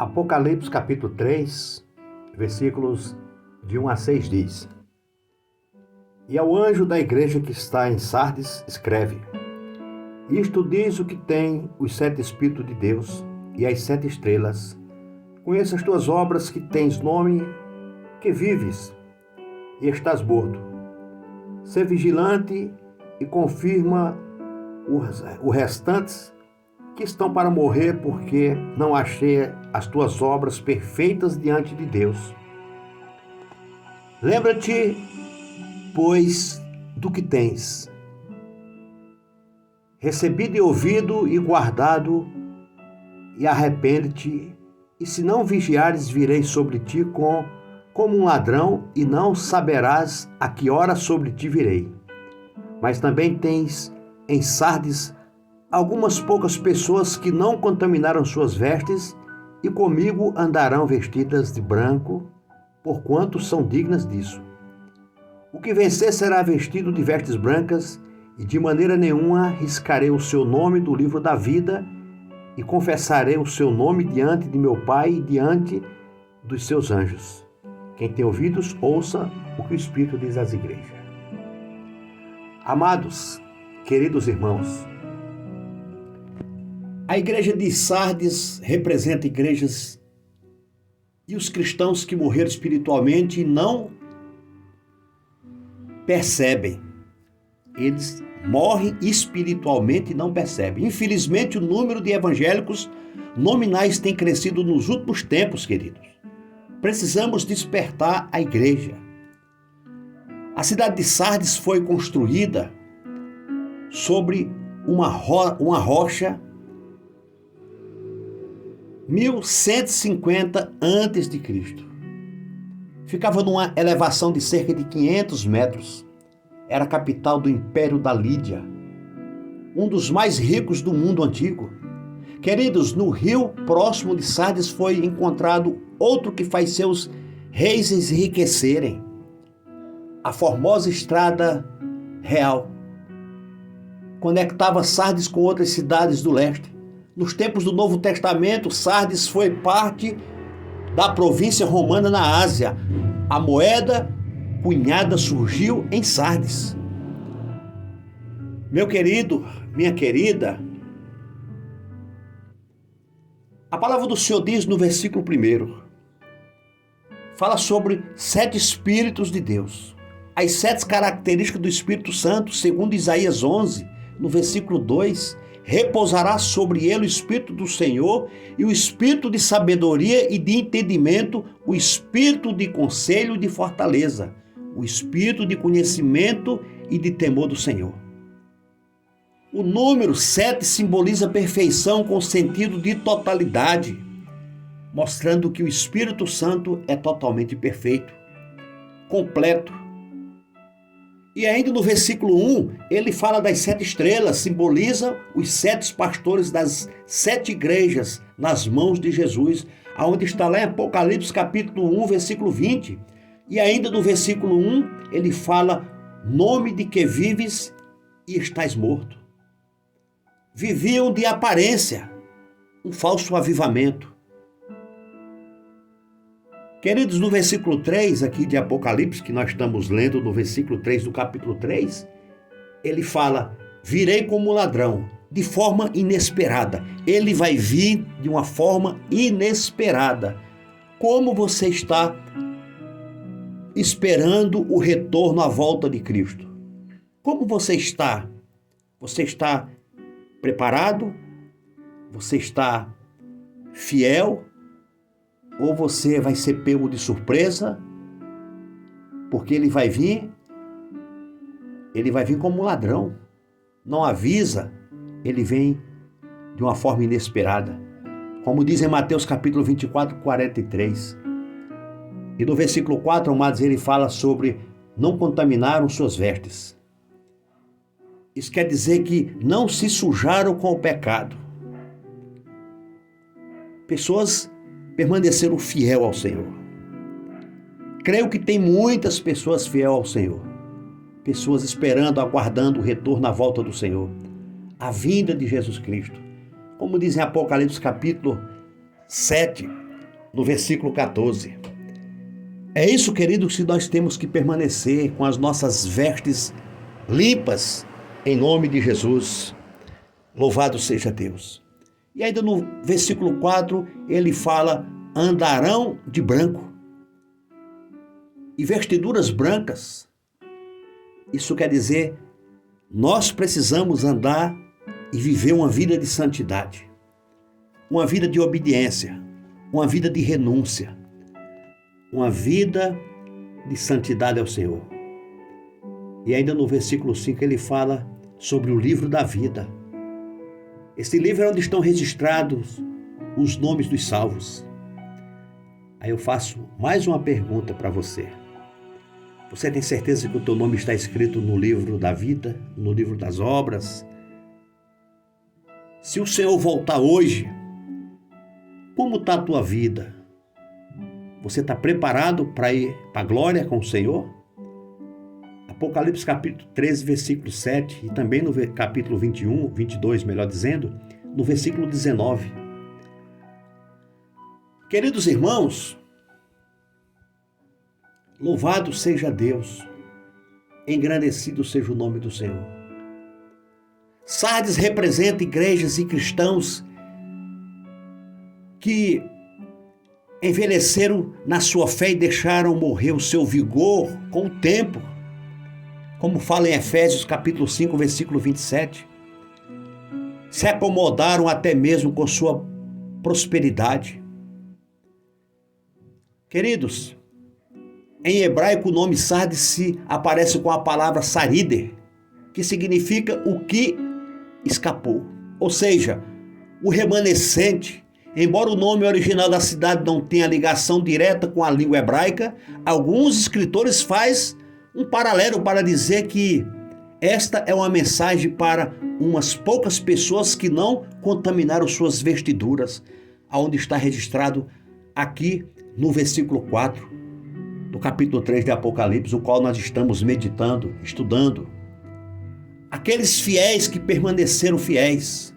Apocalipse capítulo 3, versículos de 1 a 6 diz: E ao anjo da igreja que está em Sardes escreve: Isto diz o que tem os 7 Espíritos de Deus e as 7 estrelas. Conheço as tuas obras, que tens nome, que vives e estás morto. Sê vigilante e confirma os restantes que estão para morrer, porque não achei as tuas obras perfeitas diante de Deus. Lembra-te, pois, do que tens recebido e ouvido e guardado, e arrepende-te, e se não vigiares, virei sobre ti como um ladrão, e não saberás a que hora sobre ti virei. Mas também tens em Sardes algumas poucas pessoas que não contaminaram suas vestes, e comigo andarão vestidas de branco, porquanto são dignas disso. O que vencer será vestido de vestes brancas, e de maneira nenhuma riscarei o seu nome do livro da vida, e confessarei o seu nome diante de meu Pai e diante dos seus anjos. Quem tem ouvidos, ouça o que o Espírito diz às igrejas. Amados, queridos irmãos, a igreja de Sardes representa igrejas e os cristãos que morreram espiritualmente e não percebem. Eles morrem espiritualmente e não percebem. Infelizmente, o número de evangélicos nominais tem crescido nos últimos tempos, queridos. Precisamos despertar a igreja. A cidade de Sardes foi construída sobre uma rocha 1150 a.C. Ficava numa elevação de cerca de 500 metros. Era a capital do Império da Lídia, um dos mais ricos do mundo antigo. Queridos, no rio próximo de Sardes foi encontrado outro que faz seus reis enriquecerem: a formosa estrada real. Conectava Sardes com outras cidades do leste. Nos tempos do Novo Testamento, Sardes foi parte da província romana na Ásia. A moeda cunhada surgiu em Sardes. Meu querido, minha querida, a palavra do Senhor diz no versículo 1, fala sobre 7 Espíritos de Deus. As 7 características do Espírito Santo, segundo Isaías 11, no versículo 2, repousará sobre ele o Espírito do Senhor, e o Espírito de sabedoria e de entendimento, o Espírito de conselho e de fortaleza, o Espírito de conhecimento e de temor do Senhor. O número 7 simboliza perfeição com sentido de totalidade, mostrando que o Espírito Santo é totalmente perfeito, completo. E ainda no versículo 1, ele fala das 7 estrelas, simboliza os 7 pastores das 7 igrejas nas mãos de Jesus, aonde está lá em Apocalipse capítulo 1, versículo 20. E ainda no versículo 1, ele fala: nome de que vives e estás morto. Viviam de aparência, um falso avivamento. Queridos, no versículo 3 aqui de Apocalipse, que nós estamos lendo no versículo 3 do capítulo 3, ele fala: virei como ladrão, de forma inesperada. Ele vai vir de uma forma inesperada. Como você está esperando o retorno à volta de Cristo? Como você está? Você está preparado? Você está fiel? Ou você vai ser pego de surpresa? Porque ele vai vir como um ladrão. Não avisa, ele vem de uma forma inesperada. Como diz em Mateus capítulo 24, 43. E no versículo 4, amados, ele fala sobre não contaminaram suas vestes. Isso quer dizer que não se sujaram com o pecado. Pessoas permaneceram fiel ao Senhor. Creio que tem muitas pessoas fiel ao Senhor. Pessoas esperando, aguardando o retorno à volta do Senhor. A vinda de Jesus Cristo. Como diz em Apocalipse capítulo 7, no versículo 14. É isso, queridos, que nós temos que permanecer com as nossas vestes limpas, em nome de Jesus. Louvado seja Deus. E ainda no versículo 4, ele fala: andarão de branco. E vestiduras brancas, isso quer dizer, nós precisamos andar e viver uma vida de santidade, uma vida de obediência, uma vida de renúncia, uma vida de santidade ao Senhor. E ainda no versículo 5 ele fala sobre o livro da vida. Esse livro é onde estão registrados os nomes dos salvos. Aí eu faço mais uma pergunta para você. Você tem certeza que o teu nome está escrito no livro da vida, no livro das obras? Se o Senhor voltar hoje, como está a tua vida? Você está preparado para ir para a glória com o Senhor? Apocalipse capítulo 13, versículo 7 e também no capítulo 22, melhor dizendo, no versículo 19. Queridos irmãos, louvado seja Deus, engrandecido seja o nome do Senhor. Sardes representa igrejas e cristãos que envelheceram na sua fé e deixaram morrer o seu vigor com o tempo, como fala em Efésios capítulo 5, versículo 27. Se acomodaram até mesmo com sua prosperidade. Queridos, em hebraico o nome Sardes se aparece com a palavra Sarider, que significa o que escapou. Ou seja, o remanescente. Embora o nome original da cidade não tenha ligação direta com a língua hebraica, alguns escritores fazem um paralelo para dizer que esta é uma mensagem para umas poucas pessoas que não contaminaram suas vestiduras, aonde está registrado aqui no versículo 4 do capítulo 3 de Apocalipse, o qual nós estamos meditando, estudando. Aqueles fiéis que permaneceram fiéis.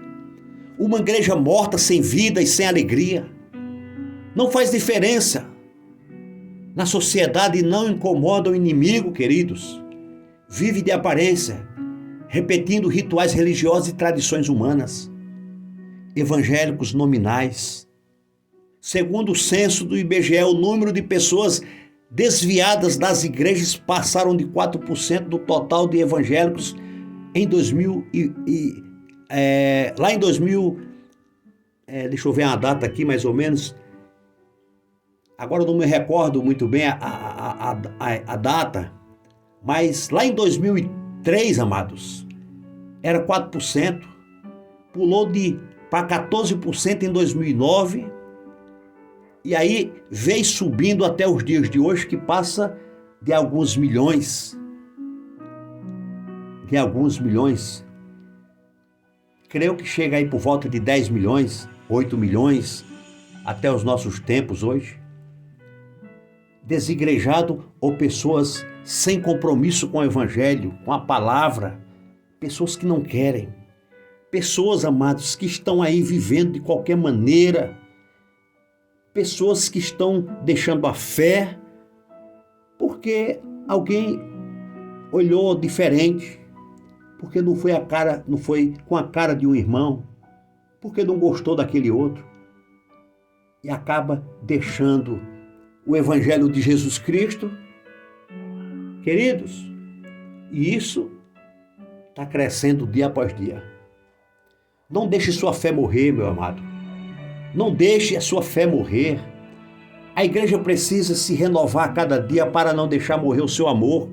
Uma igreja morta, sem vida e sem alegria. Não faz diferença na sociedade e não incomoda o inimigo, queridos. Vive de aparência, repetindo rituais religiosos e tradições humanas. Evangélicos nominais. Segundo o censo do IBGE, o número de pessoas desviadas das igrejas passaram de 4% do total de evangélicos em 2000 lá em 2000, deixa eu ver a data aqui mais ou menos, agora eu não me recordo muito bem a data, mas lá em 2003, amados, era 4%, pulou para 14% em 2009, e aí veio subindo até os dias de hoje, que passa de alguns milhões. Creio que chega aí por volta de 10 milhões, 8 milhões, até os nossos tempos hoje. Desigrejado ou pessoas sem compromisso com o evangelho, com a palavra, pessoas que não querem, pessoas, amados, que estão aí vivendo de qualquer maneira, pessoas que estão deixando a fé porque alguém olhou diferente, porque não foi com a cara de um irmão, porque não gostou daquele outro, e acaba deixando o evangelho de Jesus Cristo. Queridos, e isso está crescendo dia após dia. Não deixe sua fé morrer, meu amado. Não deixe a sua fé morrer. A igreja precisa se renovar a cada dia para não deixar morrer o seu amor.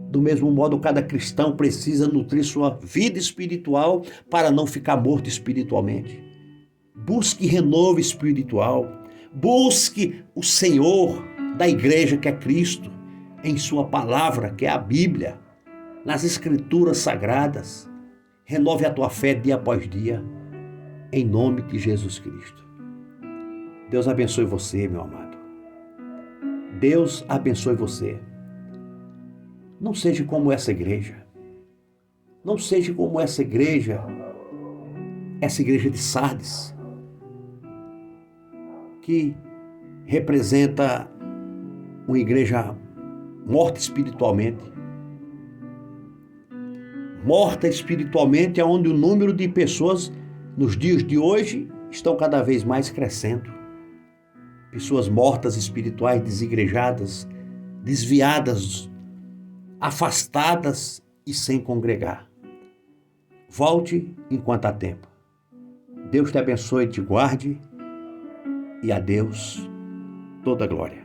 Do mesmo modo, cada cristão precisa nutrir sua vida espiritual para não ficar morto espiritualmente. Busque renovo espiritual. Busque o Senhor da igreja, que é Cristo, em sua palavra, que é a Bíblia, nas escrituras sagradas. Renove a tua fé dia após dia, em nome de Jesus Cristo. Deus abençoe você, meu amado. Deus abençoe você. Não seja como essa igreja. Não seja como essa igreja de Sardes, que representa uma igreja morta espiritualmente. Morta espiritualmente, é onde o número de pessoas nos dias de hoje estão cada vez mais crescendo. Pessoas mortas espirituais, desigrejadas, desviadas, afastadas e sem congregar. Volte enquanto há tempo. Deus te abençoe e te guarde, e a Deus toda glória.